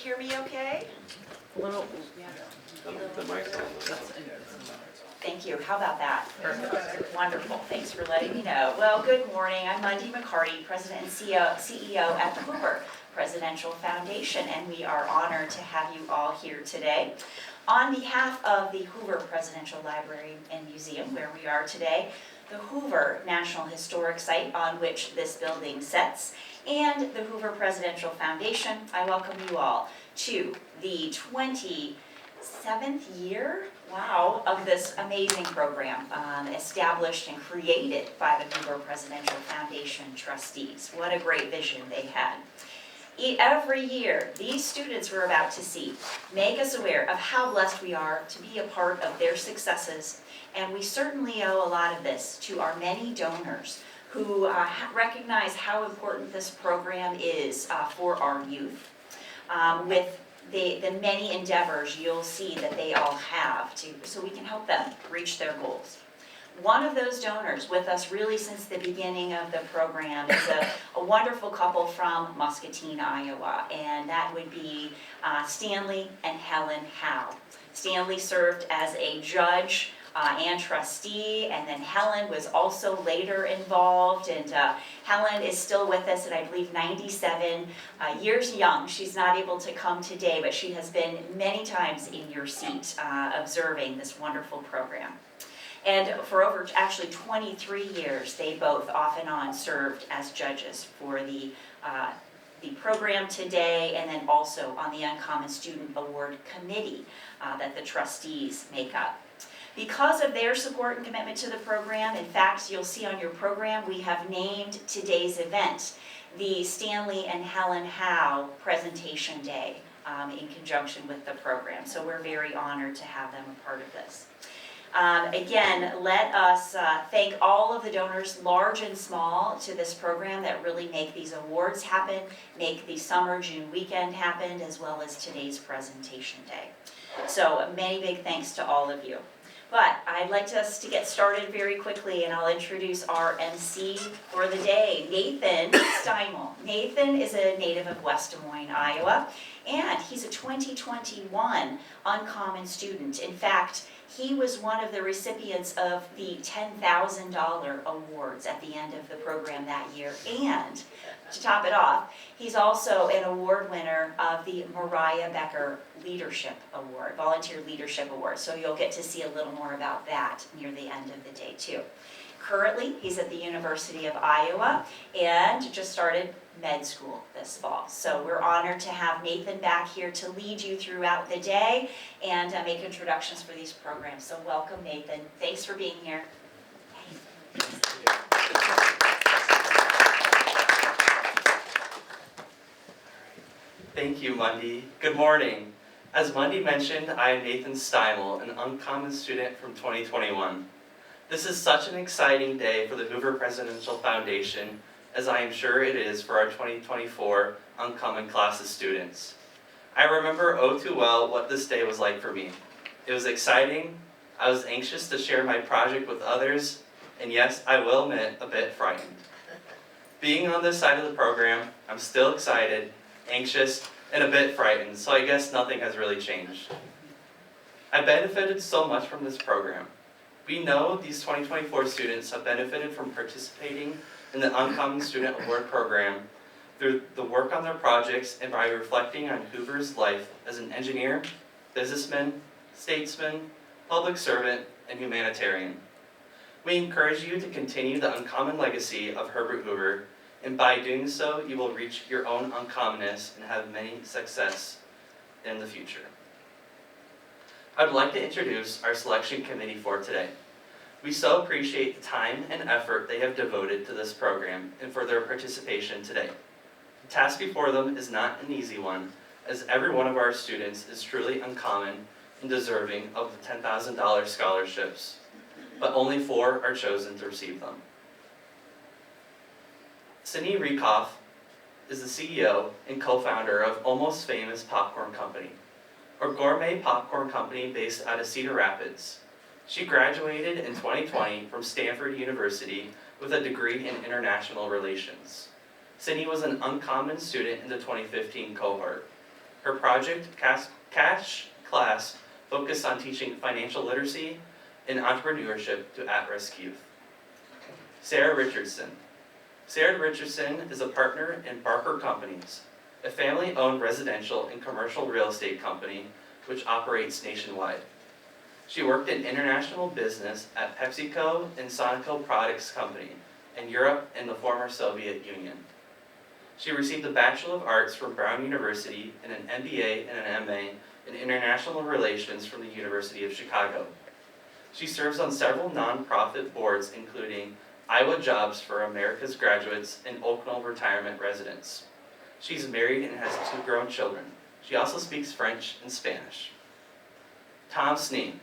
hear me okay? Well, The mic's on. Thank you. How about that? Perfect. Wonderful. Thanks for letting me know. Well, good morning. I'm Mundy McCarty, President and CEO at the Hoover Presidential Foundation, and we are honored to have you all here today. On behalf of the Hoover Presidential Library and Museum, where we are today, the Hoover National Historic Site on which this building sits, and the Hoover Presidential Foundation, I welcome you all to the 27th year, wow, of this amazing program established and created by the Hoover Presidential Foundation trustees. What a great vision they had. Every year, these students we're about to see make us aware of how blessed we are to be a part of their successes, and we certainly owe a lot of this to our many donors who recognize how important this program is for our youth. With the many endeavors you'll see that they all have so we can help them reach their goals. One of those donors with us really since the beginning of the program is a wonderful couple from Muscatine, Iowa, and that would be Stanley and Helen Howe. Stanley served as a judge and trustee, and then Helen was also later involved, and Helen is still with us at I believe 97 years young. She's not able to come today, but she has been many times in your seat observing this wonderful program. And for over actually 23 years, they both off and on served as judges for the program today, and then also on the Uncommon Student Award Committee that the trustees make up. Because of their support and commitment to the program, in fact, you'll see on your program, we have named today's event the Stanley and Helen Howe Presentation Day in conjunction with the program. So we're very honored to have them a part of this. Again, let us thank all of the donors, large and small, to this program that really make these awards happen, make the summer June weekend happen, as well as today's presentation day. So many big thanks to all of you. But I'd like us to get started very quickly, and I'll introduce our MC for the day, Nathan Steimel. Nathan is a native of West Des Moines, Iowa, and he's a 2021 Uncommon student. In fact, he was one of the recipients of the $10,000 awards at the end of the program that year. And to top it off, he's also an award winner of the Mariah Becker Leadership Award, Volunteer Leadership Award. So you'll get to see a little more about that near the end of the day too. Currently, he's at the University of Iowa and just started med school this fall. So we're honored to have Nathan back here to lead you throughout the day and make introductions for these programs. So welcome, Nathan. Thanks for being here. Thank you, Mundy. Good morning. As Mundy mentioned, I am Nathan Steimel, an Uncommon student from 2021. This is such an exciting day for the Hoover Presidential Foundation, as I am sure it is for our 2024 Uncommon class of students. I remember oh too well what this day was like for me. It was exciting, I was anxious to share my project with others, and yes, I will admit, a bit frightened. Being on this side of the program, I'm still excited, anxious, and a bit frightened, so I guess nothing has really changed. I benefited so much from this program. We know these 2024 students have benefited from participating in the Uncommon Student Award Program through the work on their projects and by reflecting on Hoover's life as an engineer, businessman, statesman, public servant, and humanitarian. We encourage you to continue the uncommon legacy of Herbert Hoover, and by doing so, you will reach your own uncommonness and have many success in the future. I'd like to introduce our selection committee for today. We so appreciate the time and effort they have devoted to this program and for their participation today. The task before them is not an easy one, as every one of our students is truly uncommon and deserving of the $10,000 scholarships, but only 4 are chosen to receive them. Cindy Rieckhoff is the CEO and co-founder of Almost Famous Popcorn Company, a gourmet popcorn company based out of Cedar Rapids. She graduated in 2020 from Stanford University with a degree in international relations. Cindy was an Uncommon student in the 2015 cohort. Her project, Cash Class, focused on teaching financial literacy and entrepreneurship to at-risk youth. Sarah Richardson. Sarah Richardson is a partner in Barker Companies, a family-owned residential and commercial real estate company which operates nationwide. She worked in international business at PepsiCo and Sonoco Products Company in Europe and the former Soviet Union. She received a Bachelor of Arts from Brown University and an MBA and an MA in International Relations from the University of Chicago. She serves on several nonprofit boards including Iowa Jobs for America's Graduates and Oakland Retirement Residents. She's married and has 2 grown children. She also speaks French and Spanish. Tom Snee.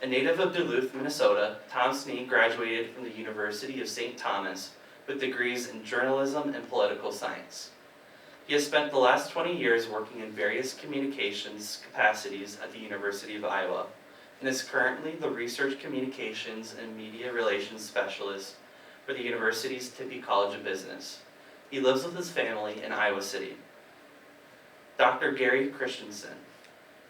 A native of Duluth, Minnesota, Tom Snee graduated from the University of St. Thomas with degrees in journalism and political science. He has spent the last 20 years working in various communications capacities at the University of Iowa and is currently the Research Communications and Media Relations Specialist for the university's Tippie College of Business. He lives with his family in Iowa City. Dr. Gary Christensen.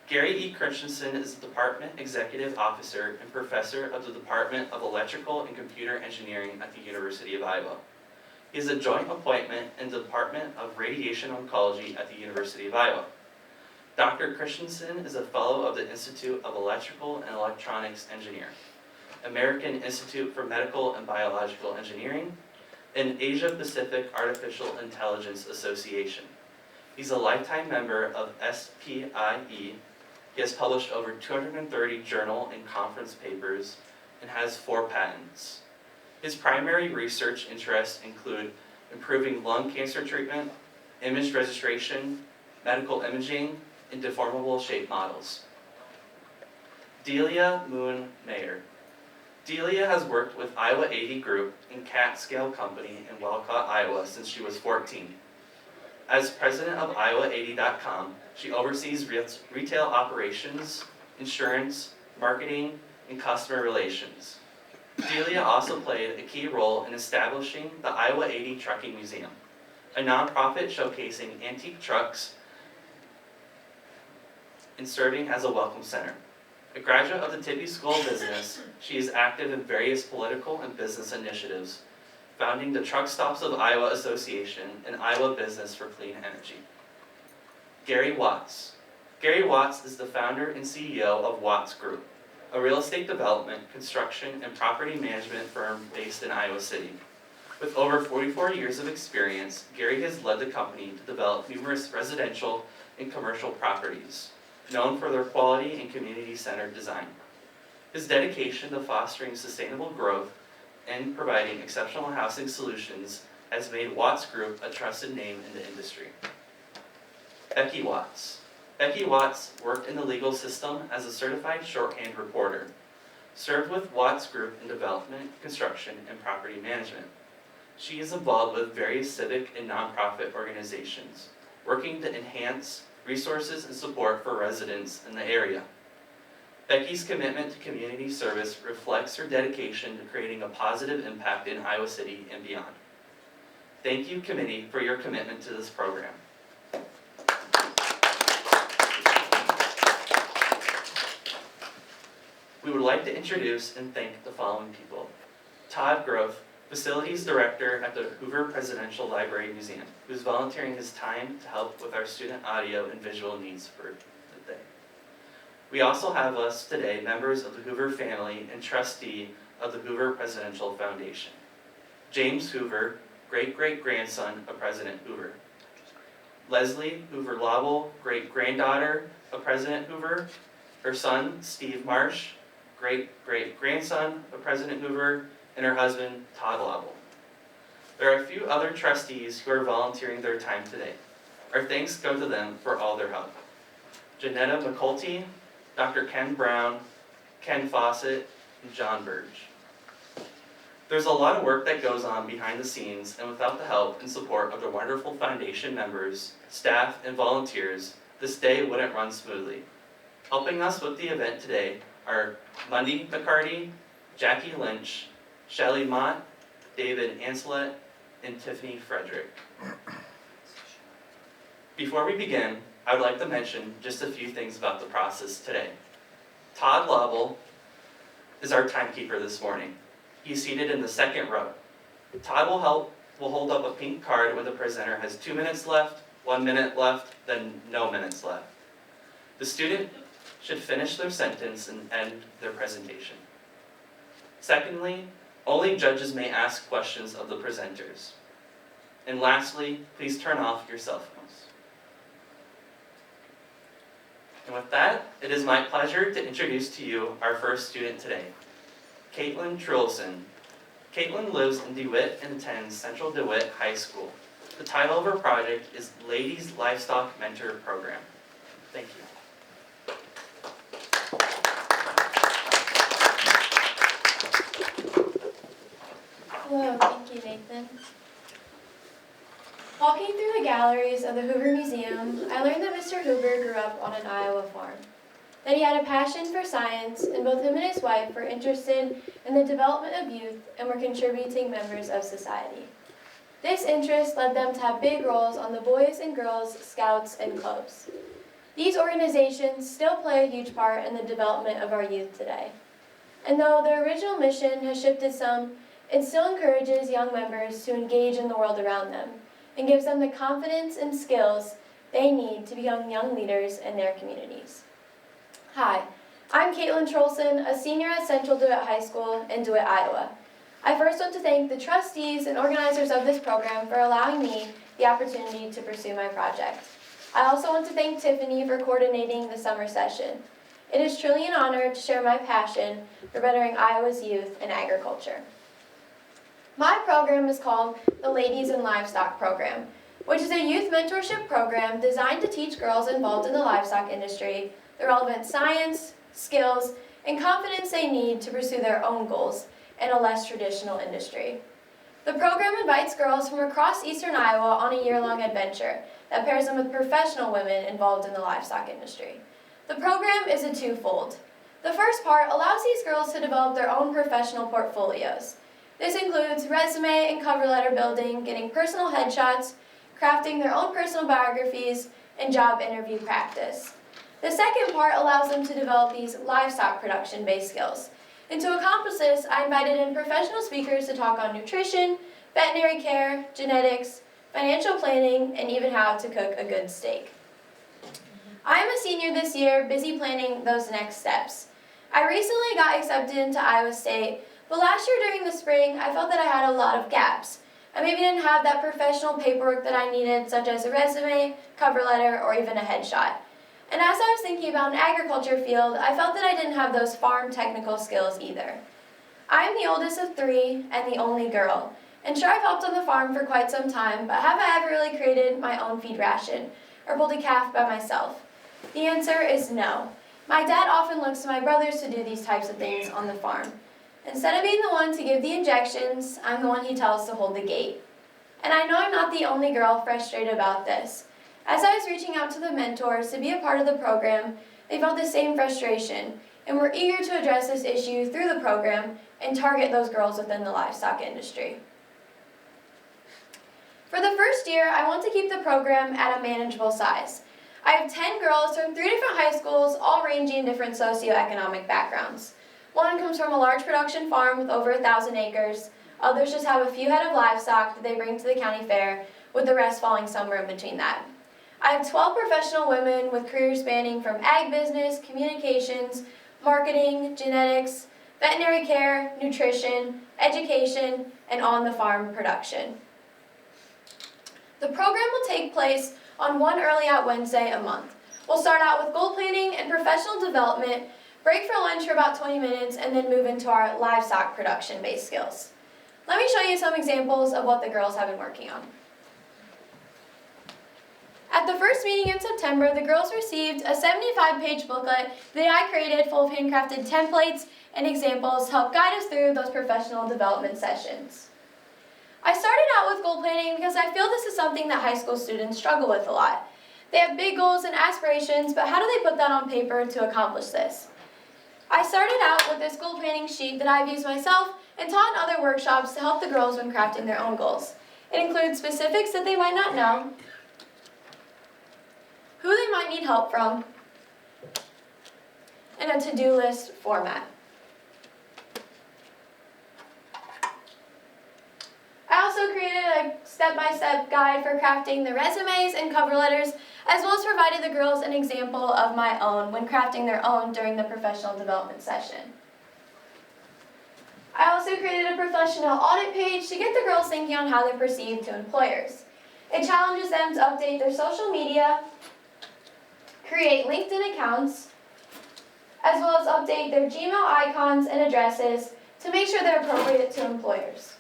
Gary E. Christensen is the Department Executive Officer and Professor of the Department of Electrical and Computer Engineering at the University of Iowa. He is a joint appointment in the Department of Radiation Oncology at the University of Iowa. Dr. Christensen is a fellow of the Institute of Electrical and Electronics Engineer, American Institute for Medical and Biological Engineering, and Asia Pacific Artificial Intelligence Association. He's a lifetime member of SPIE. He has published over 230 journal and conference papers and has 4 patents. His primary research interests include improving lung cancer treatment, image registration, medical imaging, and deformable shape models. Delia Moon Mayer. Delia has worked with Iowa 80 Group and Cat Scale Company in Walcott, Iowa since she was 14. As president of Iowa80.com, she oversees retail operations, insurance, marketing, and customer relations. Delia also played a key role in establishing the Iowa 80 Trucking Museum, a nonprofit showcasing antique trucks and serving as a welcome center. A graduate of the Tippie School of Business, she is active in various political and business initiatives, founding the Truck Stops of Iowa Association and Iowa Business for Clean Energy. Gary Watts. Gary Watts is the founder and CEO of Watts Group, a real estate development, construction, and property management firm based in Iowa City. With over 44 years of experience, Gary has led the company to develop numerous residential and commercial properties, known for their quality and community-centered design. His dedication to fostering sustainable growth and providing exceptional housing solutions has made Watts Group a trusted name in the industry. Becky Watts. Becky Watts worked in the legal system as a certified shorthand reporter, served with Watts Group in development, construction, and property management. She is involved with various civic and nonprofit organizations, working to enhance resources and support for residents in the area. Becky's commitment to community service reflects her dedication to creating a positive impact in Iowa City and beyond. Thank you, committee, for your commitment to this program. We would like to introduce and thank the following people. Todd Grove, Facilities Director at the Hoover Presidential Library Museum, who's volunteering his time to help with our student audio and visual needs for the day. We also have us today members of the Hoover family and trustee of the Hoover Presidential Foundation. James Hoover, great-great-grandson of President Hoover. Leslie Hoover-Lobel, great-granddaughter of President Hoover. Her son, Steve Marsh, great-great-grandson of President Hoover, and her husband, Todd Lobel. There are a few other trustees who are volunteering their time today. Our thanks go to them for all their help. Janetta McCulty, Dr. Ken Brown, Ken Fawcett, and John Burge. There's a lot of work that goes on behind the scenes, and without the help and support of the wonderful foundation members, staff, and volunteers, this day wouldn't run smoothly. Helping us with the event today are Mundy McCarty, Jackie Lynch, Shelley Mott, David Ancelet, and Tiffany Frederick. Before we begin, I would like to mention just a few things about the process today. Todd Lovell is our timekeeper this morning. He's seated in the second row. Todd will hold up a pink card when the presenter has 2 minutes left, 1 minute left, then no minutes left. The student should finish their sentence and end their presentation. Secondly, only judges may ask questions of the presenters. And lastly, please turn off your cell phones. And with that, it is my pleasure to introduce to you our first student today, Katlin Truelsen. Katlin lives in DeWitt and attends Central DeWitt High School. The title of her project is Ladies Livestock Mentor Program. Thank you. Hello, thank you, Nathan. Walking through the galleries of the Hoover Museum, I learned that Mr. Hoover grew up on an Iowa farm, that he had a passion for science, and both him and his wife were interested in the development of youth and were contributing members of society. This interest led them to have big roles on the Boys and Girls Scouts and clubs. These organizations still play a huge part in the development of our youth today. And though their original mission has shifted some, it still encourages young members to engage in the world around them and gives them the confidence and skills they need to become young leaders in their communities. Hi, I'm Katlin Truelsen, a senior at Central DeWitt High School in DeWitt, Iowa. I first want to thank the trustees and organizers of this program for allowing me the opportunity to pursue my project. I also want to thank Tiffany for coordinating the summer session. It is truly an honor to share my passion for bettering Iowa's youth in agriculture. My program is called the Ladies in Livestock Program, which is a youth mentorship program designed to teach girls involved in the livestock industry the relevant science, skills, and confidence they need to pursue their own goals in a less traditional industry. The program invites girls from across eastern Iowa on a year-long adventure that pairs them with professional women involved in the livestock industry. The program is a twofold. The first part allows these girls to develop their own professional portfolios. This includes resume and cover letter building, getting personal headshots, crafting their own personal biographies, and job interview practice. The second part allows them to develop these livestock production-based skills. And to accomplish this, I invited in professional speakers to talk on nutrition, veterinary care, genetics, financial planning, and even how to cook a good steak. I am a senior this year, busy planning those next steps. I recently got accepted into Iowa State, but last year during the spring, I felt that I had a lot of gaps. I maybe didn't have that professional paperwork that I needed, such as a resume, cover letter, or even a headshot. And as I was thinking about an agriculture field, I felt that I didn't have those farm technical skills either. I am the oldest of 3 and the only girl. And sure, I've helped on the farm for quite some time, but have I ever really created my own feed ration or pulled a calf by myself? The answer is no. My dad often looks to my brothers to do these types of things on the farm. Instead of being the one to give the injections, I'm the one he tells to hold the gate. And I know I'm not the only girl frustrated about this. As I was reaching out to the mentors to be a part of the program, they felt the same frustration and were eager to address this issue through the program and target those girls within the livestock industry. For the first year, I want to keep the program at a manageable size. I have 10 girls from 3 different high schools, all ranging in different socioeconomic backgrounds. One comes from a large production farm with over 1,000 acres. Others just have a few head of livestock that they bring to the county fair, with the rest falling somewhere in between that. I have 12 professional women with careers spanning from ag business, communications, marketing, genetics, veterinary care, nutrition, education, and on-the-farm production. The program will take place on one early out Wednesday a month. We'll start out with goal planning and professional development, break for lunch for about 20 minutes, and then move into our livestock production-based skills. Let me show you some examples of what the girls have been working on. At the first meeting in September, the girls received a 75-page booklet that I created full of handcrafted templates and examples to help guide us through those professional development sessions. I started out with goal planning because I feel this is something that high school students struggle with a lot. They have big goals and aspirations, but how do they put that on paper to accomplish this? I started out with this goal planning sheet that I've used myself and taught in other workshops to help the girls when crafting their own goals. It includes specifics that they might not know, who they might might need help from, in a to-do list format. I also created a step-by-step guide for crafting the resumes and cover letters, as well as provided the girls an example of my own when crafting their own during the professional development session. I also created a professional audit page to get the girls thinking on how they're perceived to employers. It challenges them to update their social media, create LinkedIn accounts, as well as update their Gmail icons and addresses to make sure they're appropriate to employers.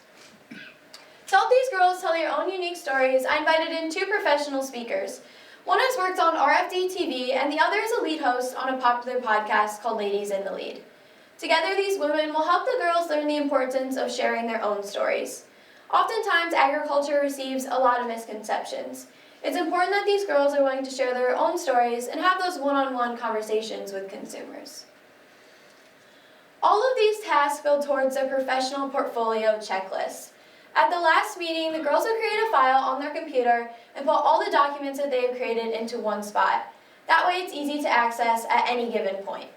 To help these girls tell their own unique stories, I invited in 2 professional speakers. One has worked on RFD TV, and the other is a lead host on a popular podcast called Ladies in the Lead. Together, these women will help the girls learn the importance of sharing their own stories. Oftentimes, agriculture receives a lot of misconceptions. It's important that these girls are willing to share their own stories and have those one-on-one conversations with consumers. All of these tasks build towards a professional portfolio checklist. At the last meeting, the girls will create a file on their computer and put all the documents that they have created into one spot. That way it's easy to access at any given point.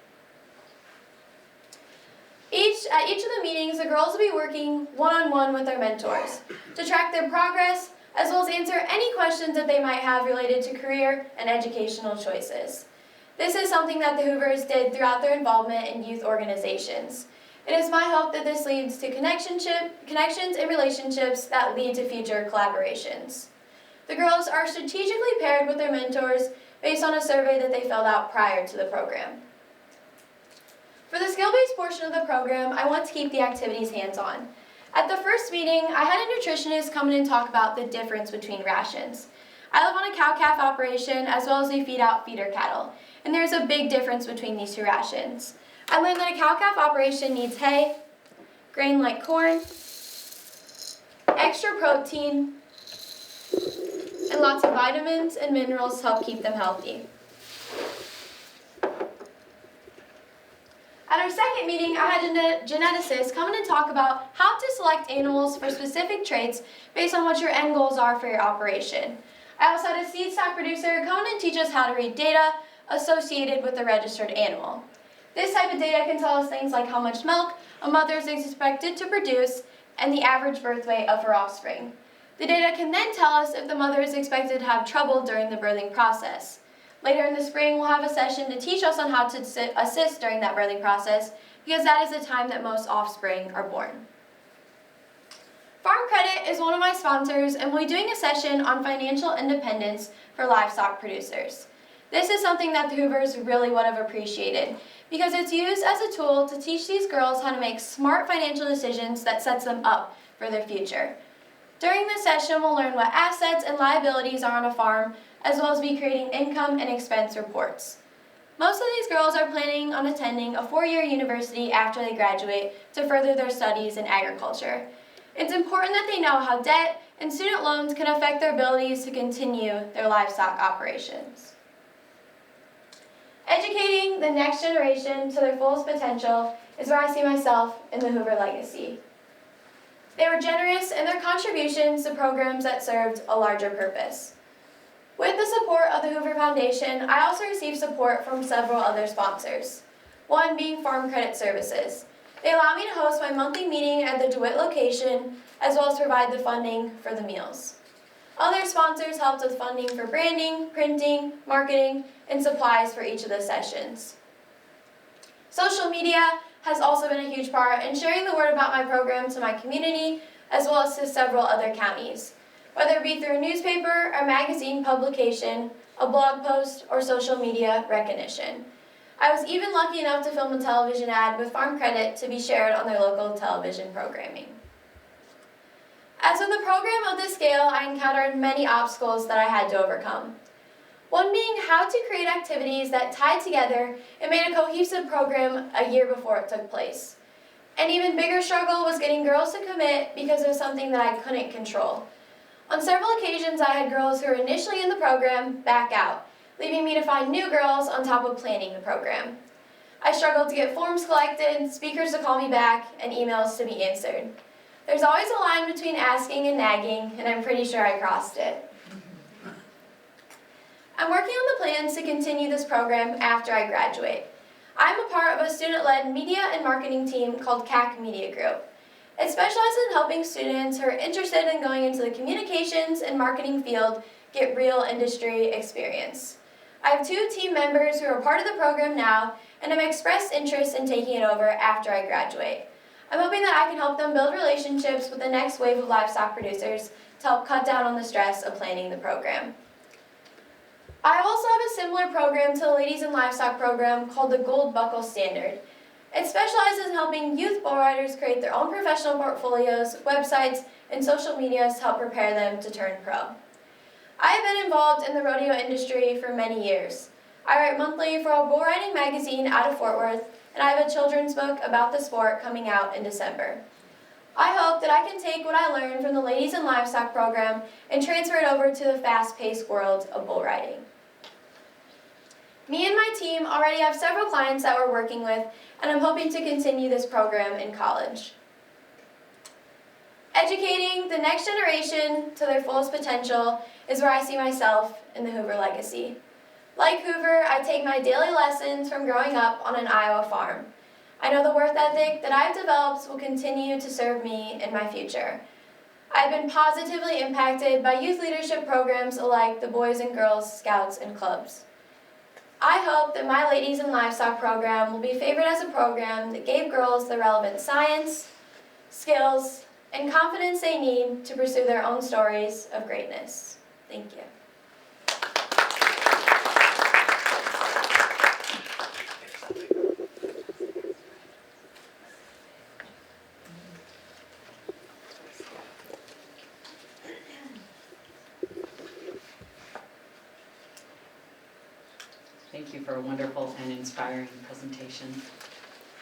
At each of the meetings, the girls will be working one-on-one with their mentors to track their progress, as well as answer any questions that they might have related to career and educational choices. This is something that the Hoovers did throughout their involvement in youth organizations. It is my hope that this leads to connections and relationships that lead to future collaborations. The girls are strategically paired with their mentors based on a survey that they filled out prior to the program. For the skill-based portion of the program, I want to keep the activities hands-on. At the first meeting, I had a nutritionist come in and talk about the difference between rations. I live on a cow-calf operation as well as we feed out feeder cattle, and there's a big difference between these 2 rations. I learned that a cow-calf operation needs hay, grain like corn, extra protein, and lots of vitamins and minerals to help keep them healthy. At our second meeting, I had a geneticist come in and talk about how to select animals for specific traits based on what your end goals are for your operation. I also had a seed stock producer come in and teach us how to read data associated with the registered animal. This type of data can tell us things like how much milk a mother is expected to produce and the average birth weight of her offspring. The data can then tell us if the mother is expected to have trouble during the birthing process. Later in the spring, we'll have a session to teach us on how to assist during that birthing process, because that is the time that most offspring are born. Farm Credit is one of my sponsors, and we'll be doing a session on financial independence for livestock producers. This is something that the Hoovers really would have appreciated, because it's used as a tool to teach these girls how to make smart financial decisions that sets them up for their future. During this session, we'll learn what assets and liabilities are on a farm, as well as be creating income and expense reports. Most of these girls are planning on attending a 4-year university after they graduate to further their studies in agriculture. It's important that they know how debt and student loans can affect their abilities to continue their livestock operations. Educating the next generation to their fullest potential is where I see myself in the Hoover legacy. They were generous in their contributions to programs that served a larger purpose. With the support of the Hoover Foundation, I also received support from several other sponsors, one being Farm Credit Services. They allow me to host my monthly meeting at the DeWitt location, as well as provide the funding for the meals. Other sponsors helped with funding for branding, printing, marketing, and supplies for each of the sessions. Social media has also been a huge part in sharing the word about my program to my community, as well as to several other counties. Whether it be through a newspaper, a magazine publication, a blog post, or social media recognition. I was even lucky enough to film a television ad with Farm Credit to be shared on their local television programming. As with a program of this scale, I encountered many obstacles that I had to overcome. One being how to create activities that tied together and made a cohesive program a year before it took place. An even bigger struggle was getting girls to commit because of something that I couldn't control. On several occasions, I had girls who were initially in the program back out, leaving me to find new girls on top of planning the program. I struggled to get forms collected, speakers to call me back, and emails to be answered. There's always a line between asking and nagging, and I'm pretty sure I crossed it. I'm working on the plans to continue this program after I graduate. I'm a part of a student-led media and marketing team called CAC Media Group. It specializes in helping students who are interested in going into the communications and marketing field get real industry experience. I have 2 team members who are part of the program now and have expressed interest in taking it over after I graduate. I'm hoping that I can help them build relationships with the next wave of livestock producers to help cut down on the stress of planning the program. I also have a similar program to the Ladies in Livestock program called the Gold Buckle Standard. It specializes in helping youth bull riders create their own professional portfolios, websites, and social medias to help prepare them to turn pro. I have been involved in the rodeo industry for many years. I write monthly for a bull riding magazine out of Fort Worth, and I have a children's book about the sport coming out in December. I hope that I can take what I learned from the Ladies in Livestock program and transfer it over to the fast-paced world of bull riding. Me and my team already have several clients that we're working with, and I'm hoping to continue this program in college. Educating the next generation to their fullest potential is where I see myself in the Hoover legacy. Like Hoover, I take my daily lessons from growing up on an Iowa farm. I know the work ethic that I've developed will continue to serve me in my future. I've been positively impacted by youth leadership programs like the Boys and Girls Scouts and Clubs. I hope that my Ladies in Livestock program will be favored as a program that gave girls the relevant science, skills, and confidence they need to pursue their own stories of greatness. Thank you. Thank you for a wonderful and inspiring presentation.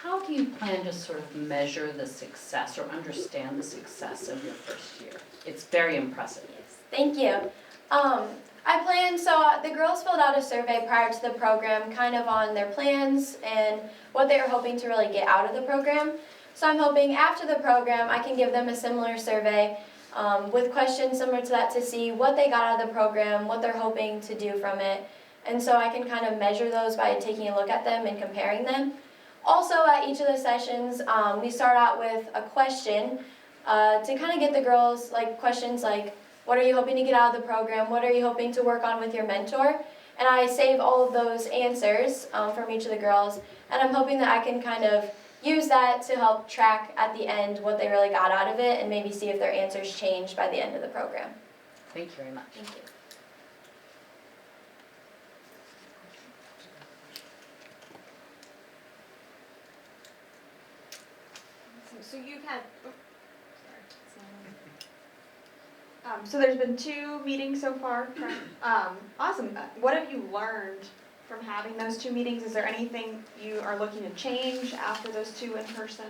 How do you plan to sort of measure the success or understand the success of your first year? It's very impressive. Yes, thank you. The girls filled out a survey prior to the program, kind of on their plans and what they were hoping to really get out of the program. So I'm hoping after the program, I can give them a similar survey with questions similar to that to see what they got out of the program, what they're hoping to do from it. And so I can kind of measure those by taking a look at them and comparing them. Also, at each of the sessions, we start out with a question to kind of get the girls, questions like, what are you hoping to get out of the program? What are you hoping to work on with your mentor? And I save all of those answers from each of the girls, and I'm hoping that I can kind of use that to help track at the end what they really got out of it and maybe see if their answers changed by the end of the program. Thank you very much. Thank you. So you've had, so there's been 2 meetings so far. Awesome. What have you learned from having those 2 meetings? Is there anything you are looking to change after those 2 in person?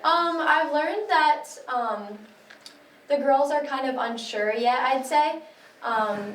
I've learned that the girls are kind of unsure yet, I'd say.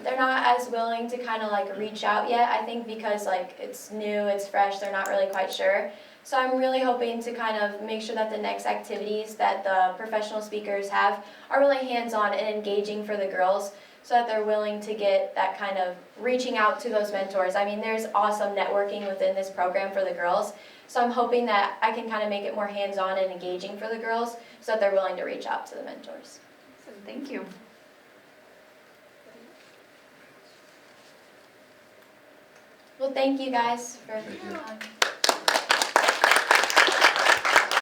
They're not as willing to kind of reach out yet, I think because it's new, it's fresh, they're not really quite sure. So I'm really hoping to kind of make sure that the next activities that the professional speakers have are really hands-on and engaging for the girls so that they're willing to get that kind of reaching out to those mentors. I mean, there's awesome networking within this program for the girls. So I'm hoping that I can kind of make it more hands-on and engaging for the girls so that they're willing to reach out to the mentors. Awesome. Thank you. Well, thank you guys for Thank you. your time.